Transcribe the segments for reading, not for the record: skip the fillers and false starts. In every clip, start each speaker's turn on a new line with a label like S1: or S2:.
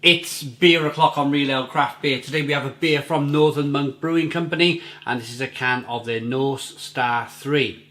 S1: It's beer o'clock on Real Ale Craft Beer. Today we have a beer from Northern Monk Brewing Company, and this is a can of their Norse Star 3.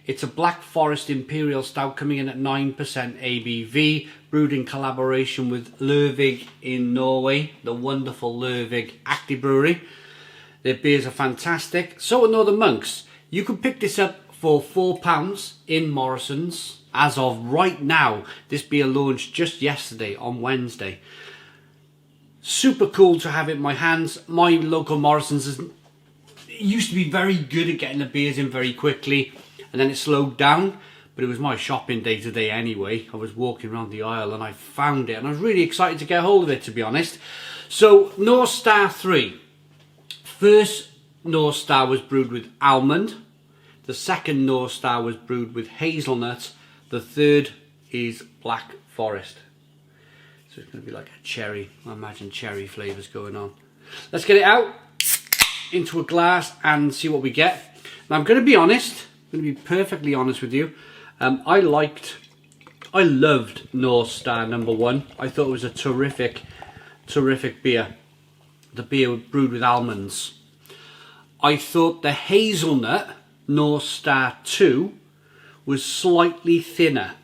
S1: It's a Black Forest Imperial Stout coming in at 9% ABV, brewed in collaboration with Lervig in Norway, the wonderful Lervig Active Brewery. Their beers are fantastic. So are Northern Monks. You can pick this up for £4 in Morrisons. As of right now, this beer launched just yesterday on Wednesday. Super cool to have it in my hands. My local Morrisons used to be very good at getting the beers in very quickly, and then it slowed down, but it was my shopping day today anyway. I was walking around the aisle and I found it, and I was really excited to get hold of it, to be honest. So, Norse Star 3. First Norse Star was brewed with almond. The second Norse Star was brewed with hazelnut. The third is Black Forest. So it's going to be like a cherry. I imagine cherry flavours going on. Let's get it out into a glass and see what we get. Now I'm going to be honest. I'm going to be perfectly honest with you. I loved Norse Star number 1. I thought it was a terrific beer. The beer brewed with almonds. I thought the hazelnut Norse Star 2 was slightly thinner.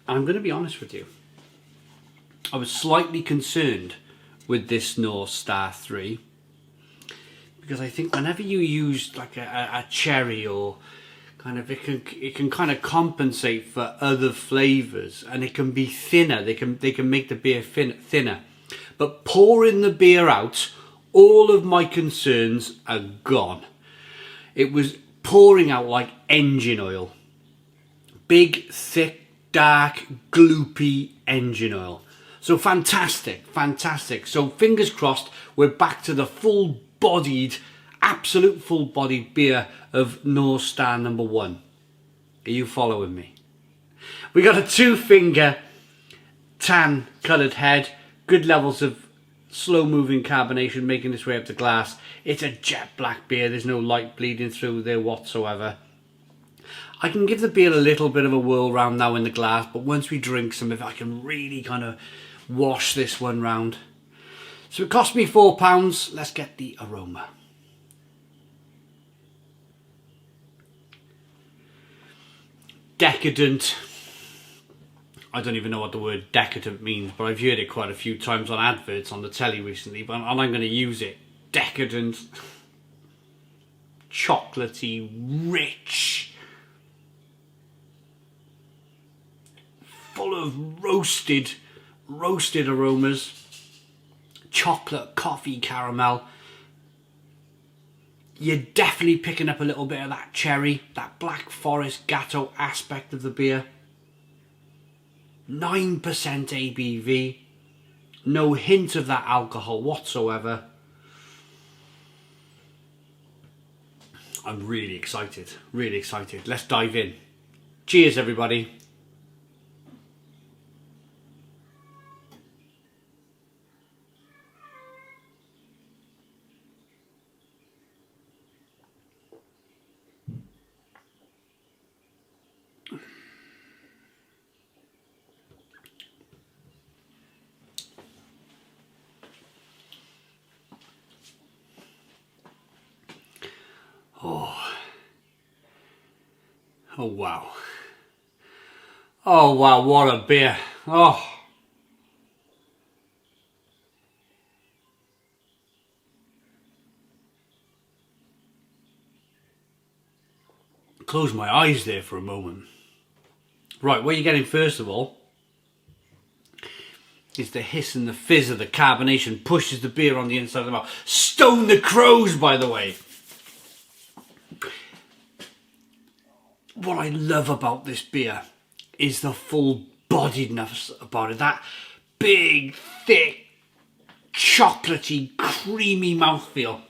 S1: I'm going to be honest with you. I was slightly concerned with this Norse Star 3 because I think whenever you use like a cherry or kind of it can kind of compensate for other flavours, and it can be thinner. They can make the beer thinner. But pouring the beer out, all of my concerns are gone. It was pouring out like engine oil. Big, thick, dark, gloopy engine oil. So fantastic. So fingers crossed, we're back to the full-bodied, absolute full-bodied beer of Norse Star number 1. Are you following me? We got a 2-finger tan coloured head, good levels of slow-moving carbonation making its way up the glass. It's a jet black beer. There's no light bleeding through there whatsoever. I can give the beer a little bit of a whirl round now in the glass, but once we drink some of it, I can really kind of wash this one round. So it cost me £4. Let's get the aroma. Decadent. I don't even know what the word decadent means, but I've heard it quite a few times on adverts on the telly recently, and I'm going to use it. Decadent. Chocolatey, rich. Full of roasted aromas. Chocolate, coffee, caramel. You're definitely picking up a little bit of that cherry, that Black Forest Gatto aspect of the beer. 9% ABV. No hint of that alcohol whatsoever. I'm really excited. Let's dive in. Cheers, everybody. Oh wow. Oh wow, what a beer. Oh. Close my eyes there for a moment. Right, what you're getting first of all is the hiss and the fizz of the carbonation pushes the beer on the inside of the mouth. Stone the crows, by the way. What I love about this beer is the full-bodiedness about it. That big, thick, chocolatey, creamy mouthfeel.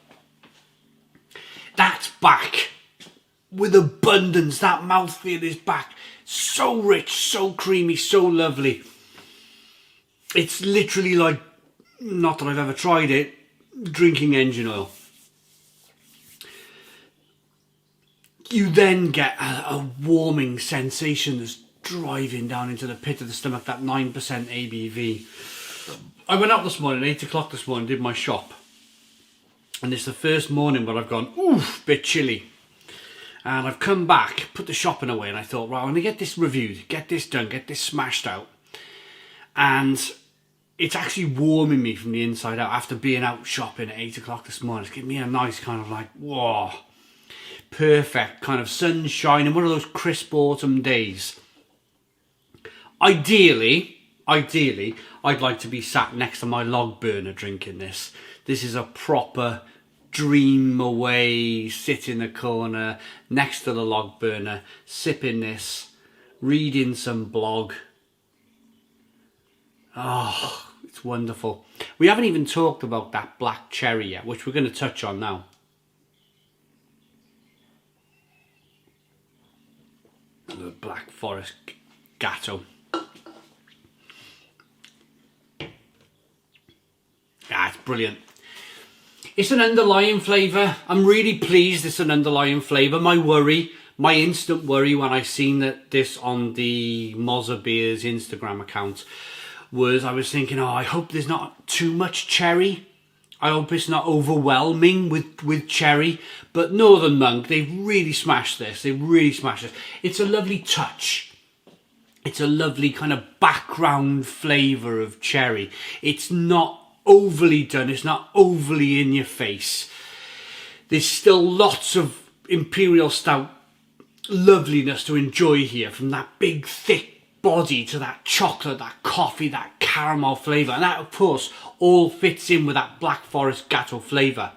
S1: That's back. With abundance, that mouthfeel is back. So rich, so creamy, so lovely. It's literally like, not that I've ever tried it, drinking engine oil. You then get a warming sensation that's driving down into the pit of the stomach, that 9% ABV. I went out this morning, 8 o'clock this morning, did my shop. And it's the first morning where I've gone, oof, bit chilly. And I've come back, put the shopping away, and I thought, right, I'm going to get this reviewed, get this done, get this smashed out. And it's actually warming me from the inside out after being out shopping at 8 o'clock this morning. It's giving me a nice kind of like, whoa, perfect kind of sunshine and one of those crisp autumn days. Ideally, I'd like to be sat next to my log burner drinking this. This is a proper dream away, sit in the corner next to the log burner, sipping this, reading some blog. Oh, it's wonderful. We haven't even talked about that black cherry yet, which we're going to touch on now. The Black Forest Gatto. Yeah, it's brilliant. It's an underlying flavour. I'm really pleased it's an underlying flavour. My instant worry when I seen that this on the Mozza Beers Instagram account was I was thinking, oh, I hope there's not too much cherry. I hope it's not overwhelming with cherry. But Northern Monk, they've really smashed this. They've really smashed this. It's a lovely touch. It's a lovely kind of background flavour of cherry. It's not overly done. It's not overly in your face. There's still lots of Imperial Stout loveliness to enjoy here, from that big thick body to that chocolate, that coffee, that caramel flavour, and that of course all fits in with that Black Forest Gatto flavour.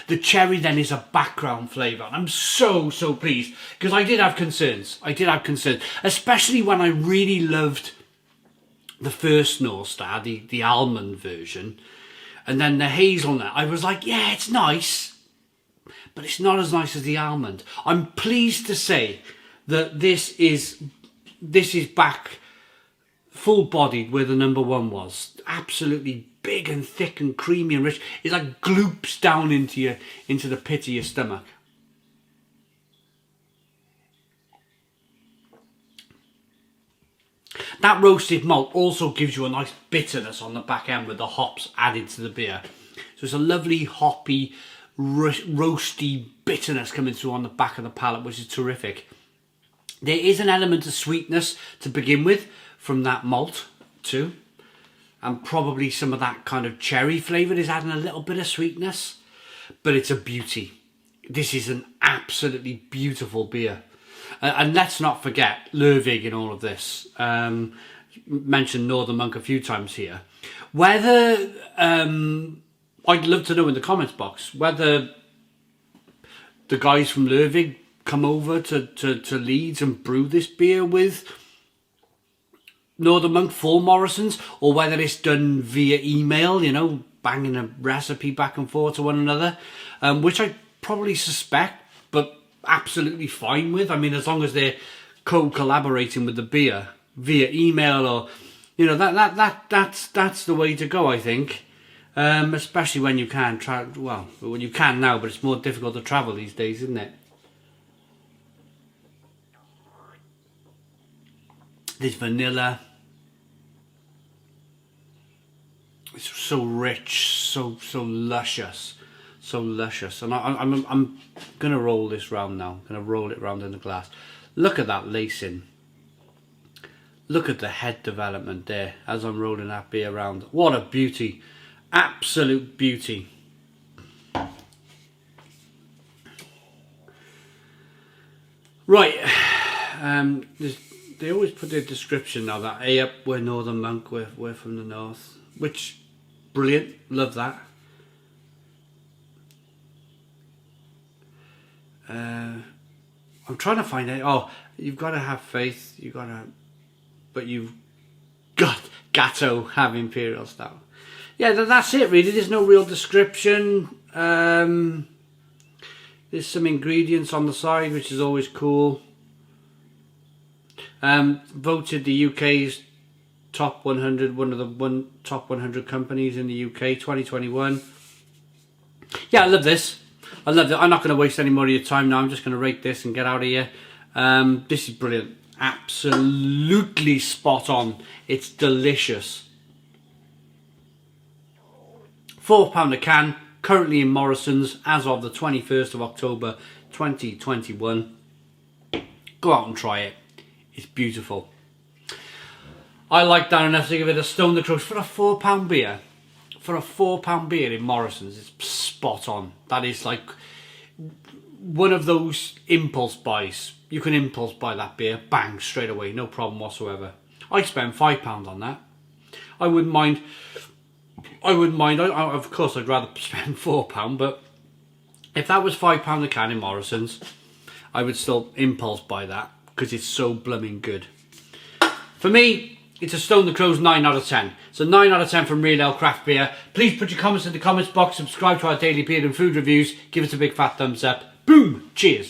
S1: The cherry then is a background flavour, and I'm so pleased, because I did have concerns, especially when I really loved the first Norse Star, the almond version, and then the hazelnut. I was like, yeah, it's nice, but it's not as nice as the almond. I'm pleased to say that this is back full-bodied where the number one was. Absolutely big and thick and creamy and rich. It like gloops down into the pit of your stomach. That roasted malt also gives you a nice bitterness on the back end with the hops added to the beer. So it's a lovely hoppy, roasty bitterness coming through on the back of the palate, which is terrific. There is an element of sweetness to begin with from that malt too. And probably some of that kind of cherry flavour is adding a little bit of sweetness. But it's a beauty. This is an absolutely beautiful beer. And let's not forget Lervig in all of this. Mentioned Northern Monk a few times here. Whether, I'd love to know in the comments box, whether the guys from Lervig come over to Leeds and brew this beer with Northern Monk for Morrisons, or whether it's done via email, you know, banging a recipe back and forth to one another, which I probably suspect, but absolutely fine with. I mean, as long as they're co-collaborating with the beer via email, or you know, that's the way to go, I think. Especially when you can travel. Well, when you can now, but it's more difficult to travel these days, isn't it? There's vanilla. It's so rich, so luscious. So luscious. And I'm going to roll this round now. I'm going to roll it round in the glass. Look at that lacing. Look at the head development there as I'm rolling that beer around. What a beauty. Absolute beauty. Right. They always put their description now that hey up, we're Northern Monk, we're from the north. Which, brilliant. Love that. I'm trying to find out. Oh, you've got to have faith. But you've got Gatto have Imperial Stout. Yeah, that's it really. There's no real description. There's some ingredients on the side, which is always cool. Voted the UK's top 100, one of the top 100 companies in the UK 2021. Yeah, I love this. I love it. I'm not going to waste any more of your time now. I'm just going to rate this and get out of here. This is brilliant. Absolutely spot on. It's delicious. £4 a can, currently in Morrisons as of the 21st of October 2021. Go out and try it. It's beautiful. I like that enough to give it a Stone the Crows for a £4 beer. For a £4 beer in Morrisons, it's spot on. That is like one of those impulse buys. You can impulse buy that beer, bang, straight away, no problem whatsoever. I'd spend £5 on that. I wouldn't mind. Of course, I'd rather spend £4, but if that was £5 a can in Morrisons, I would still impulse buy that because it's so blooming good. For me, it's a Stone the Crows 9 out of 10. So 9 out of 10 from Real Ale Craft Beer. Please put your comments in the comments box, subscribe to our daily beer and food reviews, give us a big fat thumbs up. Boom! Cheers!